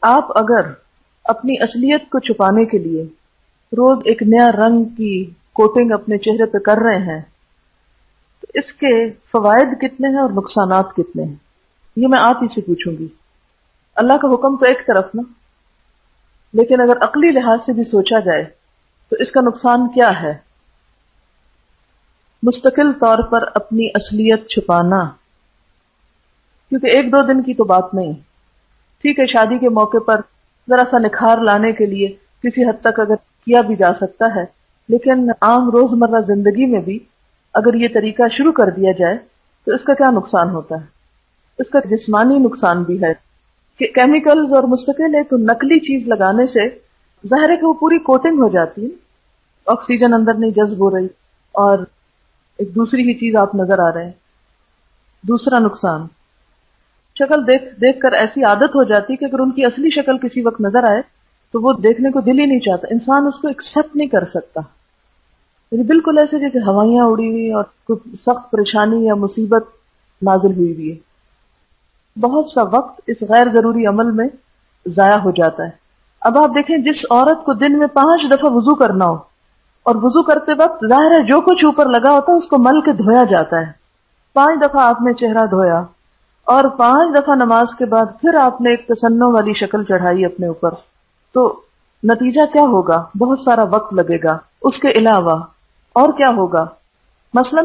آپ اگر اپنی اصلیت کو چھپانے کے لیے روز ایک نیا رنگ کی کوٹنگ اپنے چہرے پہ کر رہے ہیں تو اس کے فوائد کتنے ہیں اور نقصانات کتنے ہیں، یہ میں آپ ہی سے پوچھوں گی۔ اللہ کا حکم تو ایک طرف نا، لیکن اگر عقلی لحاظ سے بھی سوچا جائے تو اس کا نقصان کیا ہے؟ مستقل طور پر اپنی اصلیت چھپانا، کیونکہ ایک دو دن کی تو بات نہیں، ٹھیک ہے شادی کے موقع پر ذرا سا نکھار لانے کے لیے کسی حد تک اگر کیا بھی جا سکتا ہے، لیکن عام روزمرہ زندگی میں بھی اگر یہ طریقہ شروع کر دیا جائے تو اس کا کیا نقصان ہوتا ہے؟ اس کا جسمانی نقصان بھی ہے کہ کیمیکلز اور مستقل ایک نقلی چیز لگانے سے ظاہر ہے کہ وہ پوری کوٹنگ ہو جاتی ہے، آکسیجن اندر نہیں جذب ہو رہی اور ایک دوسری ہی چیز آپ نظر آ رہے ہیں۔ دوسرا نقصان، شکل دیکھ کر ایسی عادت ہو جاتی کہ اگر ان کی اصلی شکل کسی وقت نظر آئے تو وہ دیکھنے کو دل ہی نہیں چاہتا، انسان اس کو ایکسپٹ نہیں کر سکتا، یعنی بالکل ایسے جیسے ہوائیاں اڑی ہوئی اور کوئی سخت پریشانی یا مصیبت نازل ہوئی ہوئی ہے۔ بہت سا وقت اس غیر ضروری عمل میں ضائع ہو جاتا ہے۔ اب آپ دیکھیں جس عورت کو دن میں 5 دفعہ وضو کرنا ہو اور وضو کرتے وقت ظاہر ہے جو کچھ اوپر لگا ہوتا ہے اس کو مل کے دھویا جاتا ہے، 5 دفعہ آپ نے چہرہ دھویا اور 5 دفعہ نماز کے بعد پھر آپ نے ایک تسنوں والی شکل چڑھائی اپنے اوپر، تو نتیجہ کیا ہوگا؟ بہت سارا وقت لگے گا۔ اس کے علاوہ اور کیا ہوگا؟ مثلا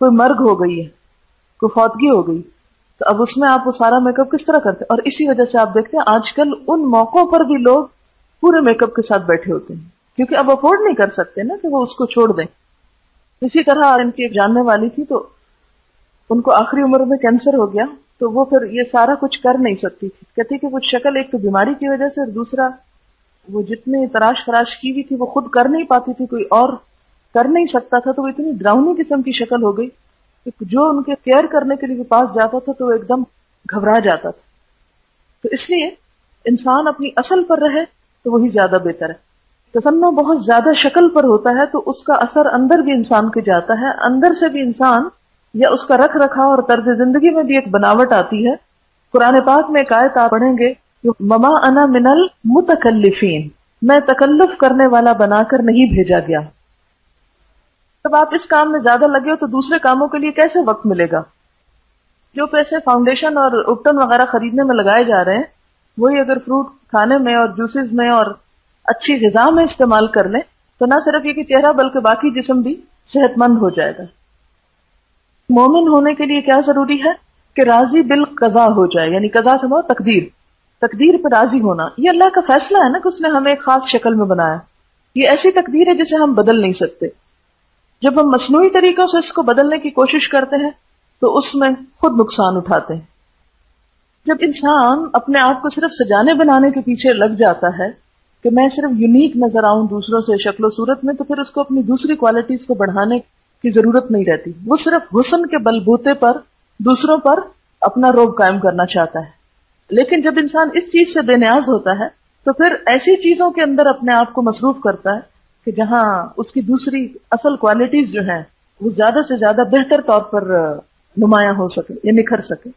کوئی مرگ ہو گئی ہے، کوئی فوتگی ہو گئی، تو اب اس میں آپ وہ سارا میک اپ کس طرح کرتے ہیں؟ اور اسی وجہ سے آپ دیکھتے ہیں آج کل ان موقعوں پر بھی لوگ پورے میک اپ کے ساتھ بیٹھے ہوتے ہیں، کیونکہ اب افورڈ نہیں کر سکتے نا کہ وہ اس کو چھوڑ دیں۔ اسی طرح ان کی ایک جاننے والی تھی تو ان کو آخری عمر میں کینسر ہو گیا، تو وہ پھر یہ سارا کچھ کر نہیں سکتی تھی، کہتی کہ وہ شکل ایک تو بیماری کی وجہ سے اور دوسرا وہ جتنی تراش خراش کی ہوئی تھی وہ خود کر نہیں پاتی تھی، کوئی اور کر نہیں سکتا تھا، تو وہ اتنی ڈراؤنی قسم کی شکل ہو گئی کہ جو ان کے کیئر کرنے کے لیے پاس جاتا تھا تو وہ ایک دم گھبرا جاتا تھا۔ تو اس لیے انسان اپنی اصل پر رہے تو وہی زیادہ بہتر ہے۔ تصنع بہت زیادہ شکل پر ہوتا ہے تو اس کا اثر اندر بھی انسان کے جاتا ہے، اندر سے بھی انسان یا اس کا رکھ رکھاؤ اور طرز زندگی میں بھی ایک بناوٹ آتی ہے۔ قرآن پاک میں ایک آیت آپ پڑھیں گے، مما انا من المتکلفین، میں تکلف کرنے والا بنا کر نہیں بھیجا گیا۔ جب آپ اس کام میں زیادہ لگے ہو تو دوسرے کاموں کے لیے کیسے وقت ملے گا؟ جو پیسے فاؤنڈیشن اور اپٹن وغیرہ خریدنے میں لگائے جا رہے ہیں وہی اگر فروٹ کھانے میں اور جوسز میں اور اچھی غذا میں استعمال کر لیں تو نہ صرف یہ کہ چہرہ بلکہ باقی جسم بھی صحت مند ہو جائے گا۔ مومن ہونے کے لیے کیا ضروری ہے کہ راضی بالقضاء ہو جائے، یعنی قضاء سے مراد تقدیر پہ راضی ہونا۔ یہ اللہ کا فیصلہ ہے نا کہ اس نے ہمیں ایک خاص شکل میں بنایا، یہ ایسی تقدیر ہے جسے ہم بدل نہیں سکتے۔ جب ہم مصنوعی طریقوں سے اس کو بدلنے کی کوشش کرتے ہیں تو اس میں خود نقصان اٹھاتے ہیں۔ جب انسان اپنے آپ کو صرف سجانے بنانے کے پیچھے لگ جاتا ہے کہ میں صرف یونیک نظر آؤں دوسروں سے شکل و صورت میں، تو پھر اس کو اپنی دوسری کوالٹیز کو بڑھانے کی ضرورت نہیں رہتی، وہ صرف حسن کے بلبوتے پر دوسروں پر اپنا رعب قائم کرنا چاہتا ہے۔ لیکن جب انسان اس چیز سے بے نیاز ہوتا ہے تو پھر ایسی چیزوں کے اندر اپنے آپ کو مصروف کرتا ہے کہ جہاں اس کی دوسری اصل کوالٹیز جو ہیں وہ زیادہ سے زیادہ بہتر طور پر نمایاں ہو سکے یا نکھر سکے۔